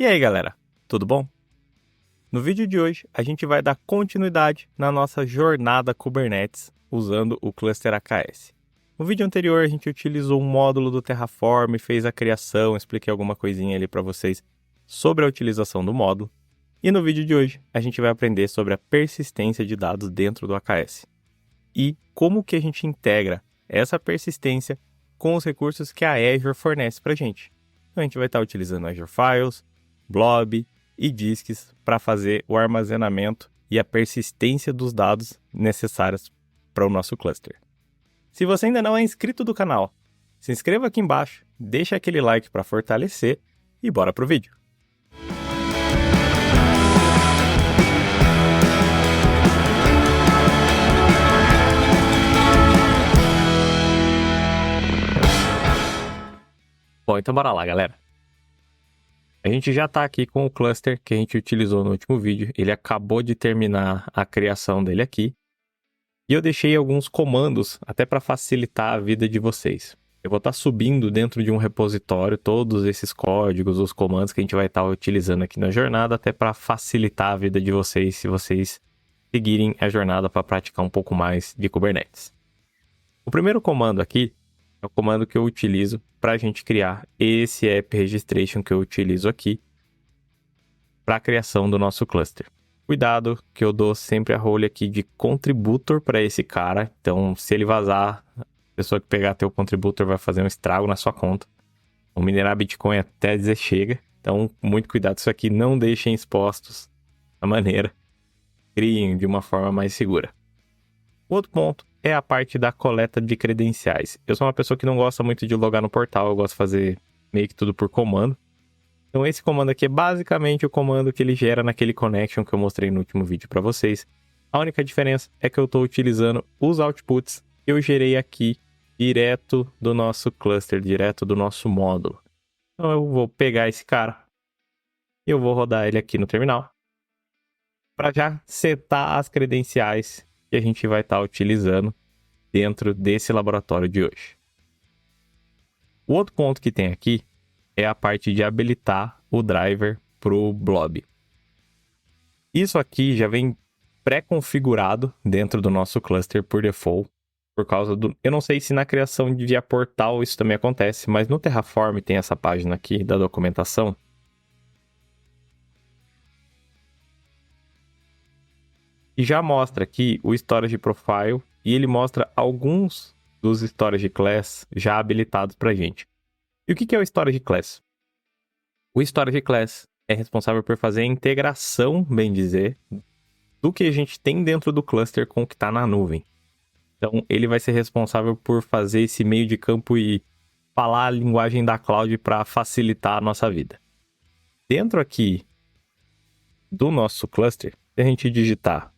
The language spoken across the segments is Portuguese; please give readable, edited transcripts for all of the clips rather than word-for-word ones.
E aí galera, tudo bom? No vídeo de hoje a gente vai dar continuidade na nossa jornada Kubernetes usando o cluster AKS. No vídeo anterior a gente utilizou um módulo do Terraform, fez a criação, expliquei alguma coisinha ali para vocês sobre a utilização do módulo. E no vídeo de hoje a gente vai aprender sobre a persistência de dados dentro do AKS. E como que a gente integra essa persistência com os recursos que a Azure fornece para a gente. Então a gente vai estar utilizando Azure Files, Blob e disks para fazer o armazenamento e a persistência dos dados necessários para o nosso cluster. Se você ainda não é inscrito do canal, se inscreva aqui embaixo, deixa aquele like para fortalecer e bora pro vídeo. Bom, então bora lá, galera. A gente já está aqui com o cluster que a gente utilizou no último vídeo. Ele acabou de terminar a criação dele aqui. E eu deixei alguns comandos até para facilitar a vida de vocês. Eu vou estar subindo dentro de um repositório todos esses códigos, os comandos que a gente vai estar utilizando aqui na jornada, até para facilitar a vida de vocês, se vocês seguirem a jornada para praticar um pouco mais de Kubernetes. O primeiro comando aqui é o comando que eu utilizo para a gente criar esse app registration que eu utilizo aqui para a criação do nosso cluster. Cuidado que eu dou sempre a role aqui de contributor para esse cara. Então, se ele vazar, a pessoa que pegar teu contributor vai fazer um estrago na sua conta. O minerar Bitcoin até dizer chega. Então, muito cuidado. Isso aqui não deixem expostos da maneira. Criem de uma forma mais segura. O outro ponto é a parte da coleta de credenciais. Eu sou uma pessoa que não gosta muito de logar no portal. Eu gosto de fazer meio que tudo por comando. Então esse comando aqui é basicamente o comando que ele gera naquele connection que eu mostrei no último vídeo para vocês. A única diferença é que eu estou utilizando os outputs que eu gerei aqui direto do nosso cluster, direto do nosso módulo. Então eu vou pegar esse cara e eu vou rodar ele aqui no terminal para já setar as credenciais que a gente vai estar utilizando dentro desse laboratório de hoje. O outro ponto que tem aqui é a parte de habilitar o driver para o Blob. Isso aqui já vem pré-configurado dentro do nosso cluster por default, por causa do... Eu não sei se na criação de via portal isso também acontece, mas no Terraform tem essa página aqui da documentação. E já mostra aqui o Storage Profile e ele mostra alguns dos Storage Class já habilitados para a gente. E o que é o Storage Class? O Storage Class é responsável por fazer a integração, bem dizer, do que a gente tem dentro do cluster com o que está na nuvem. Então, ele vai ser responsável por fazer esse meio de campo e falar a linguagem da cloud para facilitar a nossa vida. Dentro aqui do nosso cluster, se a gente digitar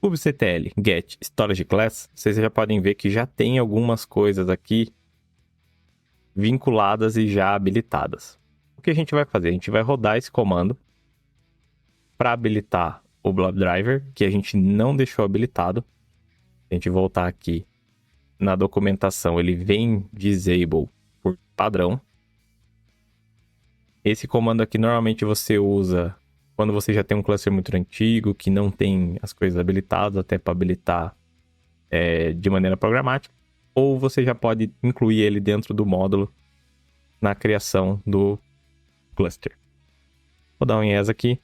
kubectl get storage class, vocês já podem ver que já tem algumas coisas aqui vinculadas e já habilitadas. O que a gente vai fazer? A gente vai rodar esse comando para habilitar o Blob Driver, que a gente não deixou habilitado. Se a gente voltar aqui na documentação, ele vem disable por padrão. Esse comando aqui normalmente você usa quando você já tem um cluster muito antigo, que não tem as coisas habilitadas, até para habilitar de maneira programática. Ou você já pode incluir ele dentro do módulo na criação do cluster. Vou dar um yes aqui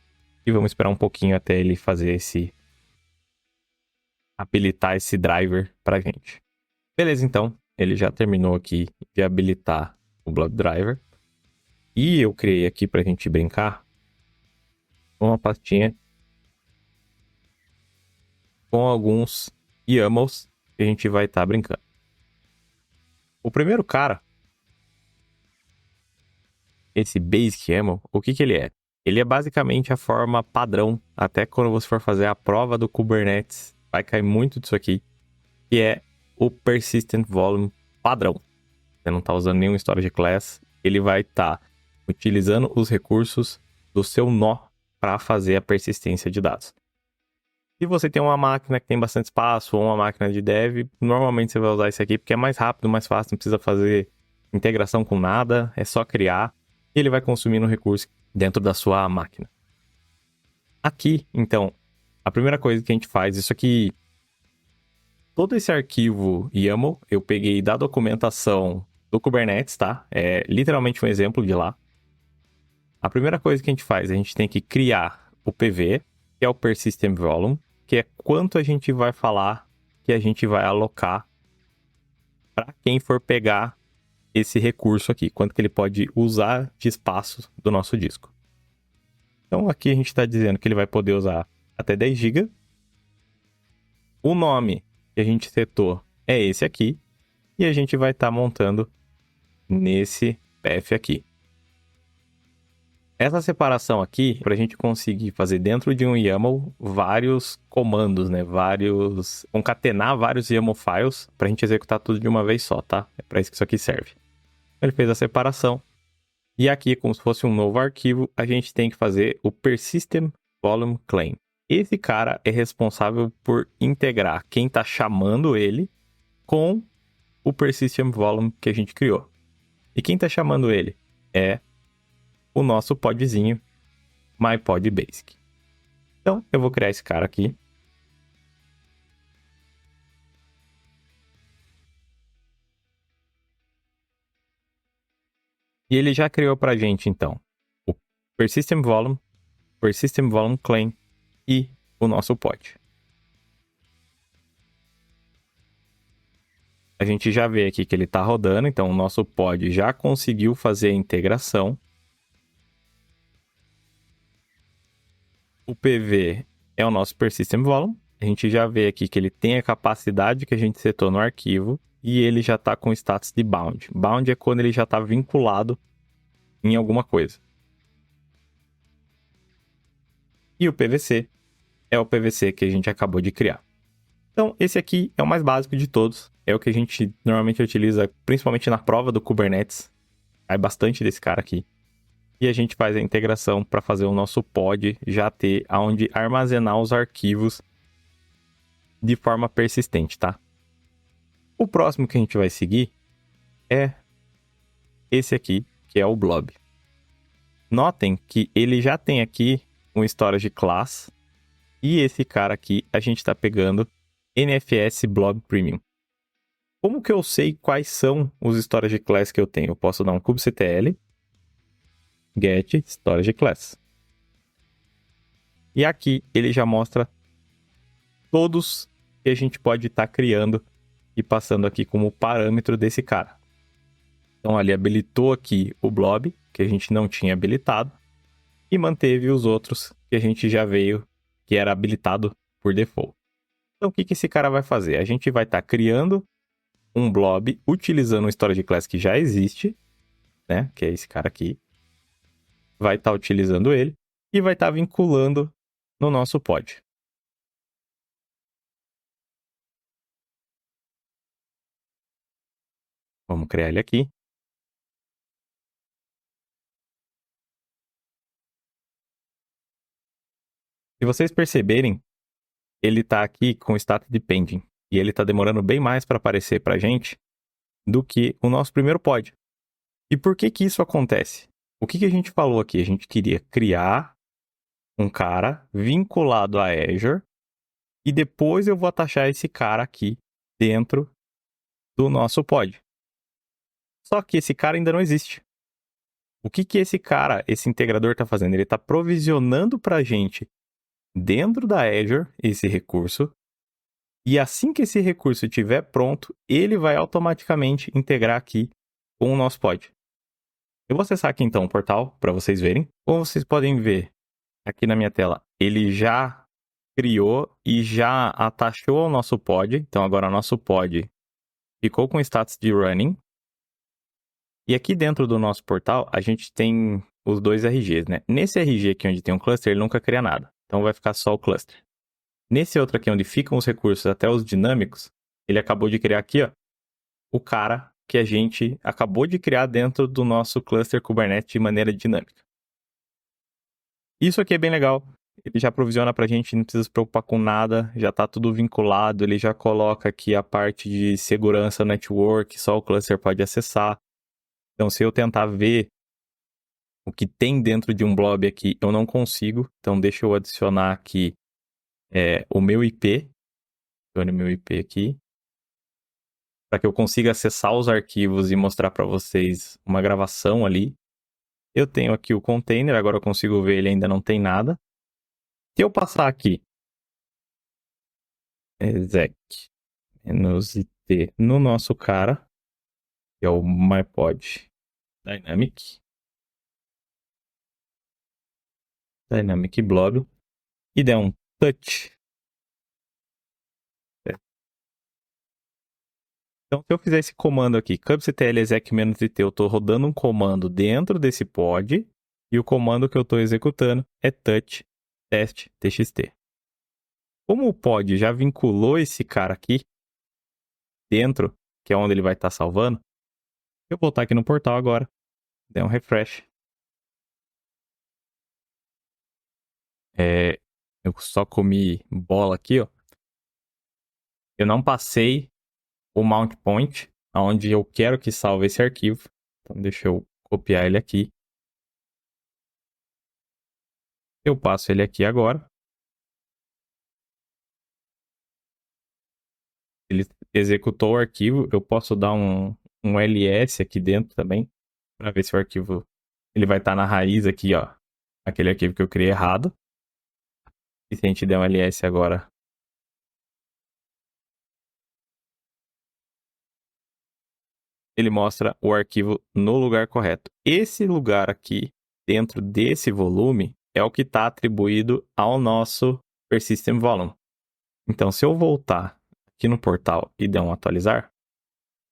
e vamos esperar um pouquinho até ele fazer habilitar esse driver para a gente. Beleza, então, ele já terminou aqui de habilitar o Blob Driver. E eu criei aqui para a gente brincar uma pastinha com alguns YAMLs que a gente vai estar brincando. O primeiro cara, esse Basic YAML, o que ele é? Ele é basicamente a forma padrão, até quando você for fazer a prova do Kubernetes, vai cair muito disso aqui, que é o Persistent Volume padrão. Você não está usando nenhum Storage Class, ele vai estar utilizando os recursos do seu nó para fazer a persistência de dados. Se você tem uma máquina que tem bastante espaço ou uma máquina de dev, normalmente você vai usar isso aqui porque é mais rápido, mais fácil, não precisa fazer integração com nada, é só criar e ele vai consumindo recurso dentro da sua máquina. Aqui, então, a primeira coisa que a gente faz, isso aqui, todo esse arquivo YAML, eu peguei da documentação do Kubernetes, tá? É literalmente um exemplo de lá. A primeira coisa que a gente faz, a gente tem que criar o PV, que é o Persistent Volume, que é quanto a gente vai falar que a gente vai alocar para quem for pegar esse recurso aqui, quanto que ele pode usar de espaço do nosso disco. Então aqui a gente está dizendo que ele vai poder usar até 10 GB. O nome que a gente setou é esse aqui, e a gente vai estar montando nesse path aqui. Essa separação aqui, para a gente conseguir fazer dentro de um YAML vários comandos, né? Concatenar vários YAML files para a gente executar tudo de uma vez só, tá? É para isso que isso aqui serve. Ele fez a separação. E aqui, como se fosse um novo arquivo, a gente tem que fazer o Persistent Volume Claim. Esse cara é responsável por integrar quem está chamando ele com o Persistent Volume que a gente criou. E quem está chamando ele é o nosso podzinho MyPodBasic. Então, eu vou criar esse cara aqui. E ele já criou para a gente, então, o Persistent Volume Claim e o nosso pod. A gente já vê aqui que ele está rodando, então o nosso pod já conseguiu fazer a integração. O PV é o nosso Persistent Volume. A gente já vê aqui que ele tem a capacidade que a gente setou no arquivo e ele já está com status de bound. Bound é quando ele já está vinculado em alguma coisa. E o PVC é o PVC que a gente acabou de criar. Então, esse aqui é o mais básico de todos. É o que a gente normalmente utiliza, principalmente na prova do Kubernetes. Cai bastante desse cara aqui. E a gente faz a integração para fazer o nosso pod já ter aonde armazenar os arquivos de forma persistente, tá? O próximo que a gente vai seguir é esse aqui, que é o blob. Notem que ele já tem aqui um storage class e esse cara aqui a gente está pegando NFS Blob Premium. Como que eu sei quais são os storage class que eu tenho? Eu posso dar um kubectl get storage class. E aqui ele já mostra todos que a gente pode estar criando e passando aqui como parâmetro desse cara. Então ali habilitou aqui o blob, que a gente não tinha habilitado, e manteve os outros que a gente já veio, que era habilitado por default. Então o que esse cara vai fazer? A gente vai estar criando um blob utilizando um storage class que já existe, né? Que é esse cara aqui. Vai estar utilizando ele e vai estar vinculando no nosso pod. Vamos criar ele aqui. Se vocês perceberem, ele está aqui com status depending e ele está demorando bem mais para aparecer para a gente do que o nosso primeiro pod. E por que que isso acontece? O que a gente falou aqui? A gente queria criar um cara vinculado a Azure e depois eu vou atachar esse cara aqui dentro do nosso pod. Só que esse cara ainda não existe. O que esse cara, esse integrador está fazendo? Ele está provisionando para a gente dentro da Azure esse recurso e assim que esse recurso estiver pronto, ele vai automaticamente integrar aqui com o nosso pod. Eu vou acessar aqui então o portal para vocês verem. Como vocês podem ver aqui na minha tela, ele já criou e já atachou ao nosso pod. Então agora o nosso pod ficou com status de running. E aqui dentro do nosso portal, a gente tem os dois RGs, né? Nesse RG aqui onde tem um cluster, ele nunca cria nada. Então vai ficar só o cluster. Nesse outro aqui onde ficam os recursos, até os dinâmicos, ele acabou de criar aqui, ó, o cara que a gente acabou de criar dentro do nosso cluster Kubernetes de maneira dinâmica. Isso aqui é bem legal. Ele já provisiona pra gente, não precisa se preocupar com nada, já tá tudo vinculado, ele já coloca aqui a parte de segurança network, só o cluster pode acessar. Então, se eu tentar ver o que tem dentro de um blob aqui, eu não consigo. Então, deixa eu adicionar aqui o meu IP. Adicione meu IP aqui. Para que eu consiga acessar os arquivos e mostrar para vocês uma gravação ali. Eu tenho aqui o container, agora eu consigo ver, ele ainda não tem nada. Se eu passar aqui, exec-it no nosso cara, que é o mypod dynamic blob, e der um touch. Então, se eu fizer esse comando aqui, kubectl exec-it, eu estou rodando um comando dentro desse pod, e o comando que eu estou executando é touch test txt. Como o pod já vinculou esse cara aqui dentro, que é onde ele vai estar salvando, eu vou voltar aqui no portal agora, der um refresh. Eu só comi bola aqui, ó. Eu não passei o mount point aonde eu quero que salve esse arquivo. Então deixa eu copiar ele aqui. Eu passo ele aqui agora. Ele executou o arquivo. Eu posso dar um ls aqui dentro também, para ver se o arquivo ele vai estar na raiz aqui, ó. Aquele arquivo que eu criei errado. E se a gente der um ls agora, ele mostra o arquivo no lugar correto. Esse lugar aqui, dentro desse volume, é o que está atribuído ao nosso persistent volume. Então, se eu voltar aqui no portal e der um atualizar,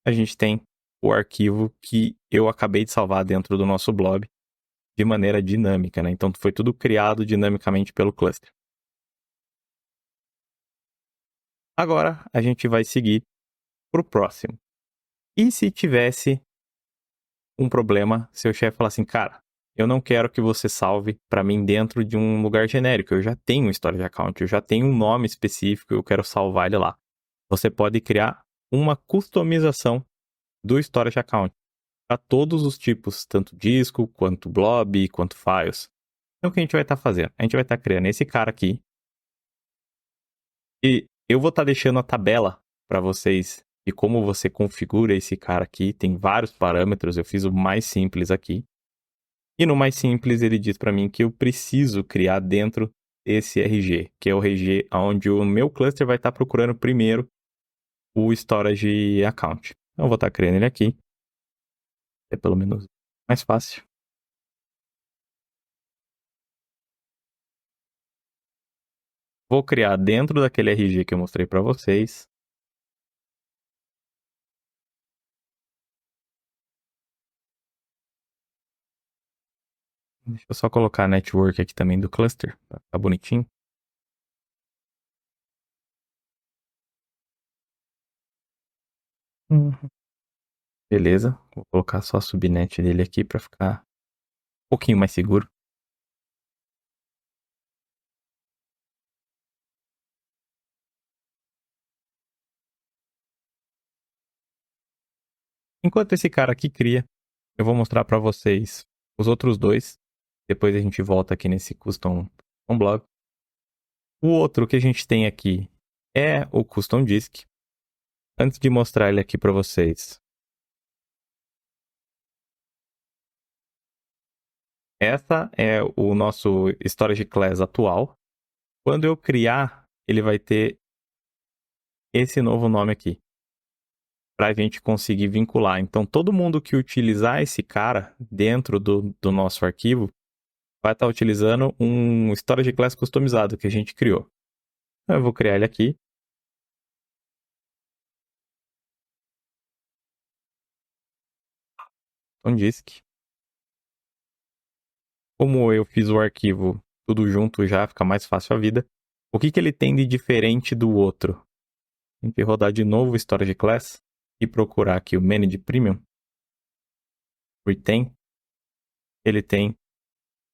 a gente tem o arquivo que eu acabei de salvar dentro do nosso blob de maneira dinâmica, né? Então, foi tudo criado dinamicamente pelo cluster. Agora, a gente vai seguir para o próximo. E se tivesse um problema, seu chefe falar assim, cara, eu não quero que você salve para mim dentro de um lugar genérico, eu já tenho um storage account, eu já tenho um nome específico, eu quero salvar ele lá. Você pode criar uma customização do storage account para todos os tipos, tanto disco, quanto blob, quanto files. Então, o que a gente vai estar fazendo? A gente vai estar criando esse cara aqui. E eu vou estar deixando a tabela para vocês de como você configura esse cara aqui. Tem vários parâmetros, eu fiz o mais simples aqui. E no mais simples, ele diz para mim que eu preciso criar dentro desse RG, que é o RG onde o meu cluster vai estar procurando primeiro o storage account. Então, eu vou estar criando ele aqui. É pelo menos mais fácil. Vou criar dentro daquele RG que eu mostrei para vocês. Deixa eu só colocar a network aqui também do cluster, pra ficar bonitinho. Beleza, vou colocar só a subnet dele aqui para ficar um pouquinho mais seguro. Enquanto esse cara aqui cria, eu vou mostrar para vocês os outros dois. Depois a gente volta aqui nesse custom blog. O outro que a gente tem aqui é o custom disk. Antes de mostrar ele aqui para vocês, essa é o nosso storage class atual. Quando eu criar, ele vai ter esse novo nome aqui, para a gente conseguir vincular. Então, todo mundo que utilizar esse cara dentro do nosso arquivo vai estar utilizando um storage class customizado que a gente criou. Eu vou criar ele aqui. Então, disk. Como eu fiz o arquivo tudo junto já, fica mais fácil a vida. O que ele tem de diferente do outro? Tem que rodar de novo o storage class e procurar aqui o manage premium. Retain. Ele tem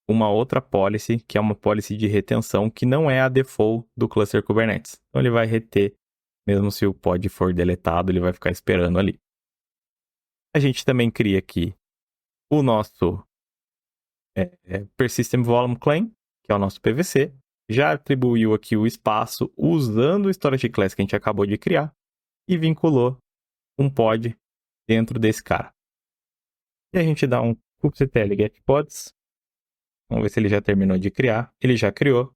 uma outra policy, que é uma policy de retenção, que não é a default do cluster Kubernetes. Então ele vai reter, mesmo se o pod for deletado, ele vai ficar esperando ali. A gente também cria aqui o nosso Persistent Volume Claim, que é o nosso PVC, já atribuiu aqui o espaço usando o Storage Class que a gente acabou de criar e vinculou um pod dentro desse cara. E a gente dá um kubectl get pods. Vamos ver se ele já terminou de criar. Ele já criou.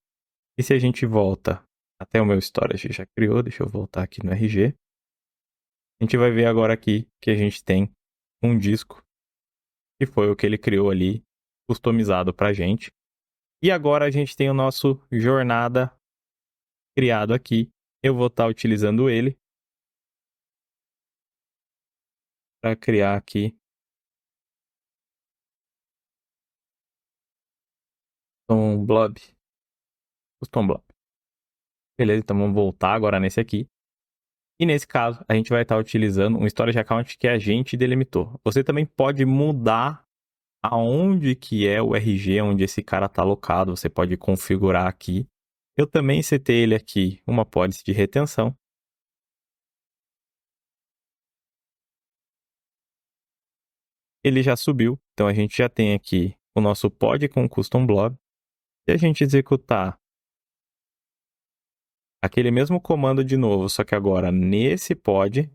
E se a gente volta até o meu storage já criou, deixa eu voltar aqui no RG. A gente vai ver agora aqui que a gente tem um disco, que foi o que ele criou ali, customizado pra gente. E agora a gente tem o nosso jornada criado aqui. Eu vou estar utilizando ele para criar aqui um blob. Custom blob. Beleza, então vamos voltar agora nesse aqui. E nesse caso, a gente vai estar utilizando um storage account que a gente delimitou. Você também pode mudar aonde que é o RG, onde esse cara está alocado. Você pode configurar aqui. Eu também setei ele aqui, uma policy de retenção. Ele já subiu, então a gente já tem aqui o nosso pod com custom blob. Se a gente executar aquele mesmo comando de novo, só que agora nesse pod,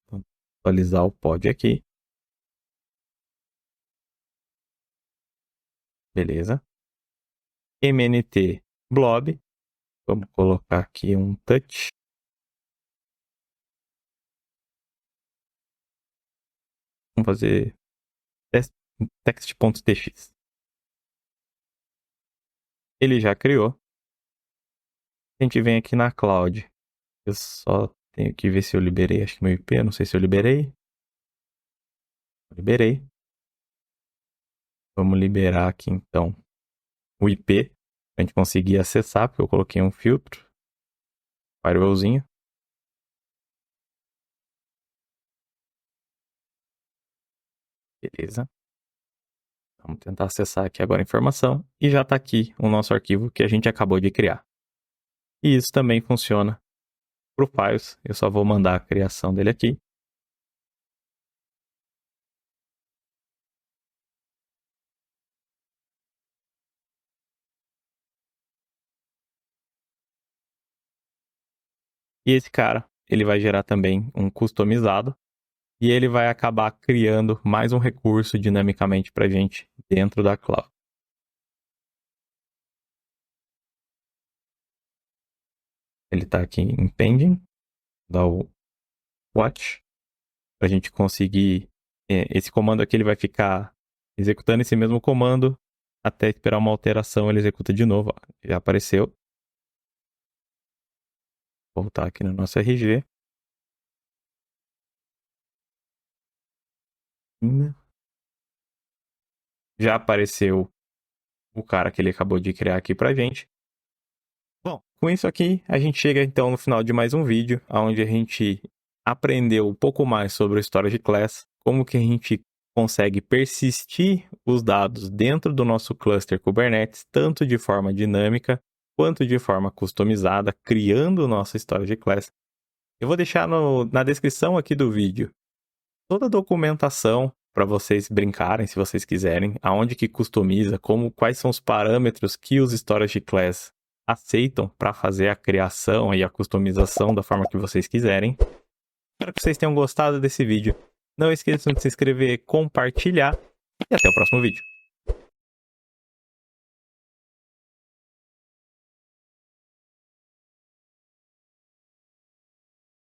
vou atualizar o pod aqui. Beleza. MNT blob. Vamos colocar aqui um touch. Vamos fazer text.tx. Ele já criou. A gente vem aqui na cloud. Eu só tenho que ver se eu liberei, acho que meu IP, não sei se eu liberei. Liberei. Vamos liberar aqui então o IP, pra gente conseguir acessar, porque eu coloquei um filtro. Firewallzinho. Beleza. Vamos tentar acessar aqui agora a informação. E já está aqui o nosso arquivo que a gente acabou de criar. E isso também funciona para o Files. Eu só vou mandar a criação dele aqui. E esse cara, ele vai gerar também um customizado. E ele vai acabar criando mais um recurso dinamicamente para a gente dentro da cloud. Ele está aqui em pending. Dá o watch. Para a gente conseguir... esse comando aqui ele vai ficar executando esse mesmo comando até esperar uma alteração, ele executa de novo. Ó, já apareceu. Vou voltar aqui no nosso RG. Já apareceu o cara que ele acabou de criar aqui pra gente. Bom, com isso aqui, a gente chega então no final de mais um vídeo, onde a gente aprendeu um pouco mais sobre o Storage Class, como que a gente consegue persistir os dados dentro do nosso cluster Kubernetes, tanto de forma dinâmica, quanto de forma customizada, criando o nosso Storage Class. Eu vou deixar na descrição aqui do vídeo toda a documentação para vocês brincarem, se vocês quiserem, aonde que customiza, quais são os parâmetros que os Storage Class aceitam para fazer a criação e a customização da forma que vocês quiserem. Espero que vocês tenham gostado desse vídeo. Não esqueçam de se inscrever, compartilhar e até o próximo vídeo.